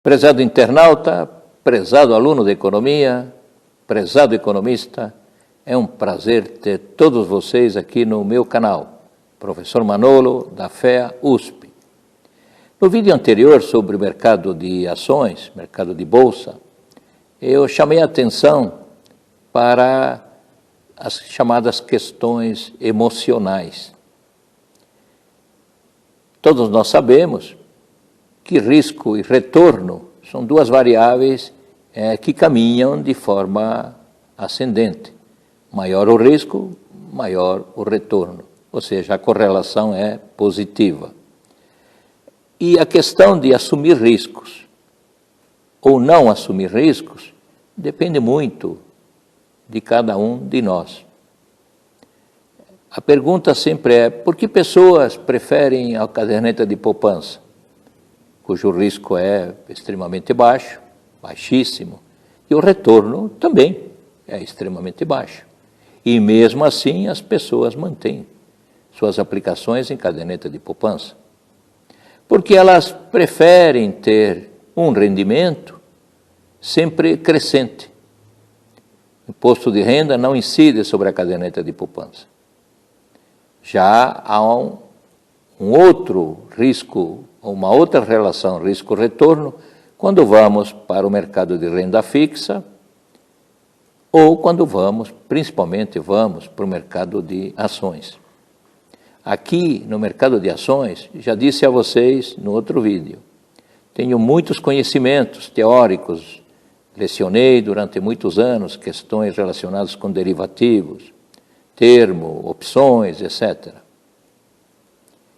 Prezado internauta, prezado aluno de economia, prezado economista, é um prazer ter todos vocês aqui no meu canal, Professor Manolo, da FEA USP. No vídeo anterior sobre o mercado de ações, mercado de bolsa, eu chamei a atenção para as chamadas questões emocionais. Todos nós sabemos que risco e retorno são duas variáveis que caminham de forma ascendente. Maior o risco, maior o retorno, ou seja, a correlação é positiva. E a questão de assumir riscos ou não assumir riscos depende muito de cada um de nós. A pergunta sempre é, por que pessoas preferem a caderneta de poupança, cujo risco é extremamente baixo, baixíssimo, e o retorno também é extremamente baixo. E mesmo assim as pessoas mantêm suas aplicações em caderneta de poupança, porque elas preferem ter um rendimento sempre crescente. O imposto de renda não incide sobre a caderneta de poupança. Já há um outro risco, uma outra relação risco-retorno, quando vamos para o mercado de renda fixa ou quando principalmente vamos para o mercado de ações. Aqui no mercado de ações, já disse a vocês no outro vídeo, tenho muitos conhecimentos teóricos, lecionei durante muitos anos questões relacionadas com derivativos, termo, opções, etc.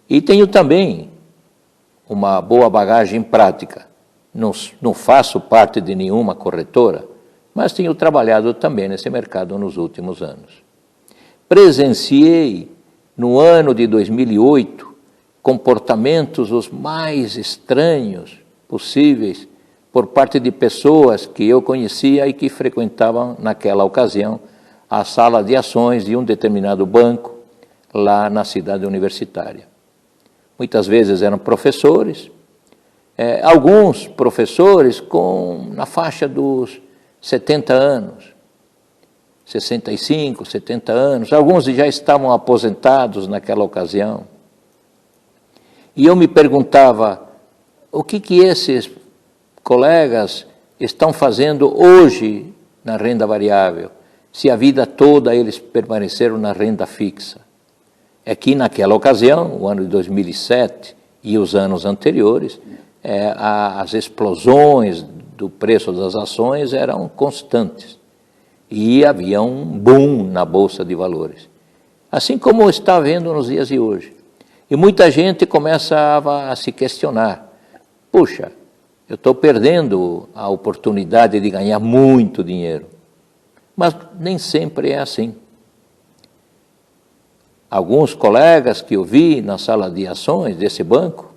E tenho também uma boa bagagem prática. Não faço parte de nenhuma corretora, mas tenho trabalhado também nesse mercado nos últimos anos. Presenciei, no ano de 2008, comportamentos os mais estranhos possíveis por parte de pessoas que eu conhecia e que frequentavam naquela ocasião a sala de ações de um determinado banco lá na cidade universitária. Muitas vezes eram professores, alguns professores na faixa dos 70 anos, 65, 70 anos, alguns já estavam aposentados naquela ocasião. E eu me perguntava, o que esses colegas estão fazendo hoje na renda variável, se a vida toda eles permaneceram na renda fixa? É que naquela ocasião, o ano de 2007 e os anos anteriores, as explosões do preço das ações eram constantes e havia um boom na Bolsa de Valores, assim como está havendo nos dias de hoje. E muita gente começava a se questionar, puxa, eu estou perdendo a oportunidade de ganhar muito dinheiro. Mas nem sempre é assim. Alguns colegas que eu vi na sala de ações desse banco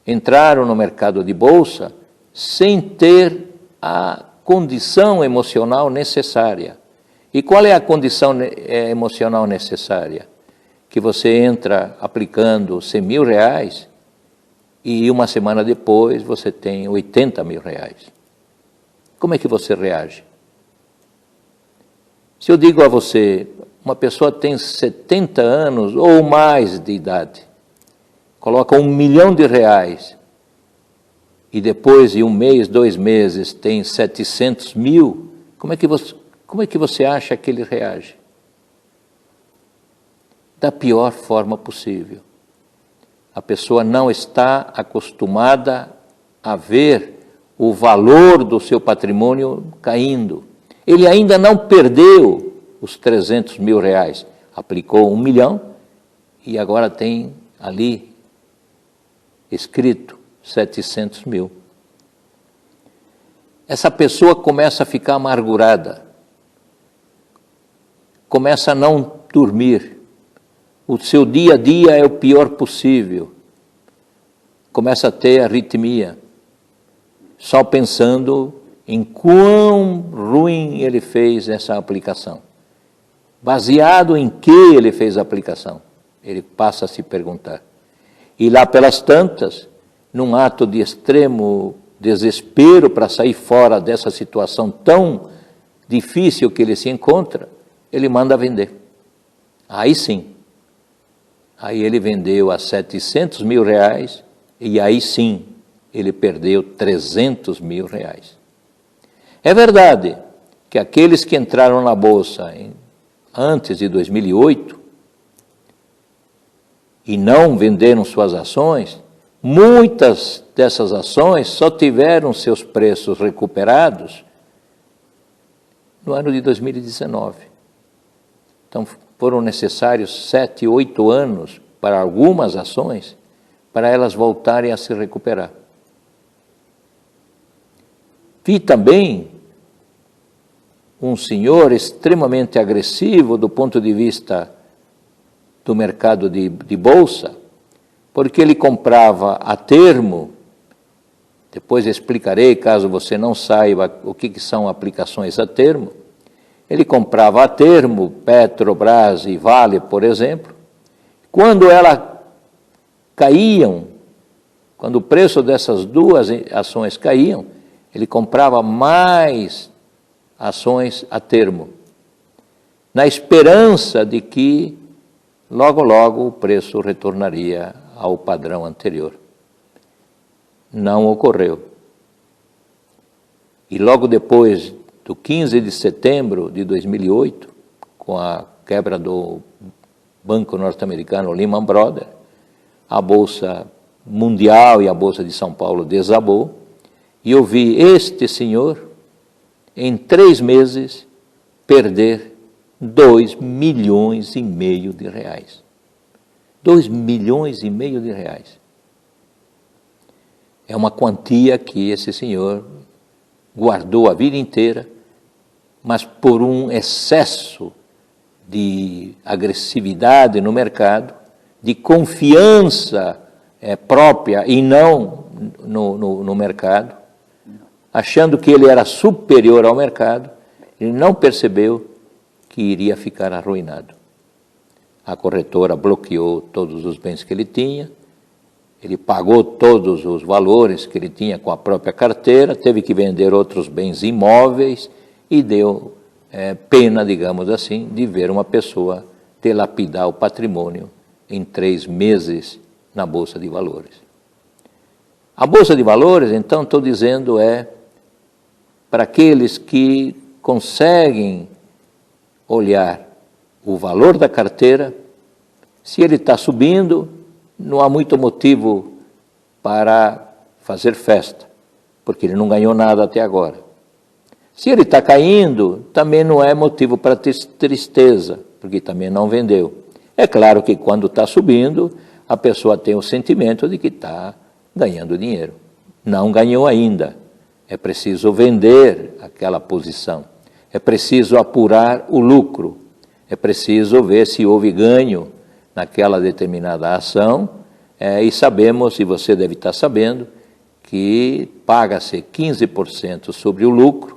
entraram no mercado de bolsa sem ter a condição emocional necessária. E qual é a condição emocional necessária? Que você entra aplicando R$100 mil e uma semana depois você tem R$80 mil. Como é que você reage? Se eu digo a você, uma pessoa tem 70 anos ou mais de idade, coloca R$1 milhão e depois de um mês, 2 meses, tem 700 mil, como é que você acha que ele reage? Da pior forma possível. A pessoa não está acostumada a ver o valor do seu patrimônio caindo. Ele ainda não perdeu os R$300 mil, aplicou R$1 milhão e agora tem ali escrito 700 mil. Essa pessoa começa a ficar amargurada, começa a não dormir, o seu dia a dia é o pior possível, começa a ter arritmia, só pensando em quão ruim ele fez essa aplicação. Baseado em que ele fez a aplicação? Ele passa a se perguntar. E lá pelas tantas, num ato de extremo desespero para sair fora dessa situação tão difícil que ele se encontra, ele manda vender. Aí sim. Aí ele vendeu a 700 mil reais e aí sim ele perdeu 300 mil reais. É verdade que aqueles que entraram na Bolsa antes de 2008 e não venderam suas ações, muitas dessas ações só tiveram seus preços recuperados no ano de 2019. Então, foram necessários 7, 8 anos para algumas ações para elas voltarem a se recuperar. Vi também um senhor extremamente agressivo do ponto de vista do mercado de bolsa, porque ele comprava a termo, depois explicarei caso você não saiba o que são aplicações a termo, ele comprava a termo, Petrobras e Vale, por exemplo, quando elas caíam, quando o preço dessas duas ações caíam, ele comprava mais ações a termo, na esperança de que logo, logo o preço retornaria ao padrão anterior. Não ocorreu. E logo depois do 15 de setembro de 2008, com a quebra do banco norte-americano Lehman Brothers, a Bolsa Mundial e a Bolsa de São Paulo desabou, e eu vi este senhor, em 3 meses, perder 2,5 milhões de reais. 2,5 milhões de reais. É uma quantia que esse senhor guardou a vida inteira, mas por um excesso de agressividade no mercado, de confiança própria e não no mercado, achando que ele era superior ao mercado, ele não percebeu que iria ficar arruinado. A corretora bloqueou todos os bens que ele tinha, ele pagou todos os valores que ele tinha com a própria carteira, teve que vender outros bens imóveis e deu pena, digamos assim, de ver uma pessoa dilapidar o patrimônio em 3 meses na Bolsa de Valores. A Bolsa de Valores, então, estou dizendo, é para aqueles que conseguem olhar o valor da carteira, se ele está subindo, não há muito motivo para fazer festa, porque ele não ganhou nada até agora. Se ele está caindo, também não é motivo para tristeza, porque também não vendeu. É claro que quando está subindo, a pessoa tem o sentimento de que está ganhando dinheiro. Não ganhou ainda. É preciso vender aquela posição. É preciso apurar o lucro. É preciso ver se houve ganho naquela determinada ação. E sabemos, e você deve estar sabendo, que paga-se 15% sobre o lucro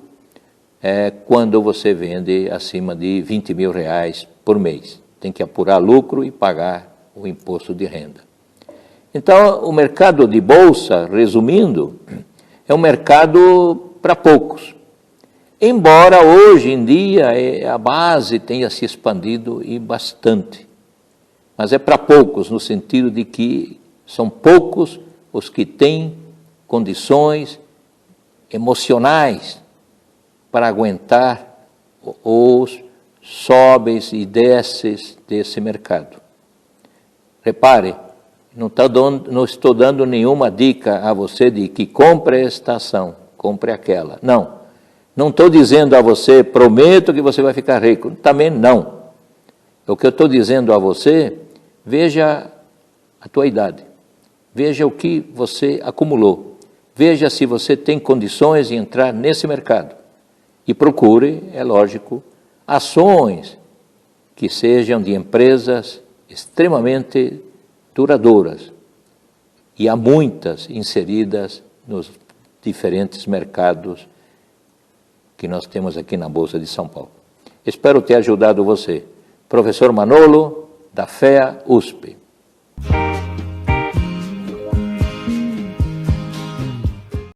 quando você vende acima de 20 mil reais por mês. Tem que apurar lucro e pagar o imposto de renda. Então, o mercado de bolsa, resumindo, é um mercado para poucos. Embora hoje em dia a base tenha se expandido e bastante. Mas é para poucos, no sentido de que são poucos os que têm condições emocionais para aguentar os sobes e desces desse mercado. Repare, não estou dando nenhuma dica a você de que compre esta ação, compre aquela. Não estou dizendo a você, prometo que você vai ficar rico. Também não. O que eu estou dizendo a você, veja a tua idade. Veja o que você acumulou. Veja se você tem condições de entrar nesse mercado. E procure, é lógico, ações que sejam de empresas extremamente duradouras. E há muitas inseridas nos diferentes mercados que nós temos aqui na Bolsa de São Paulo. Espero ter ajudado você. Professor Manolo, da FEA USP.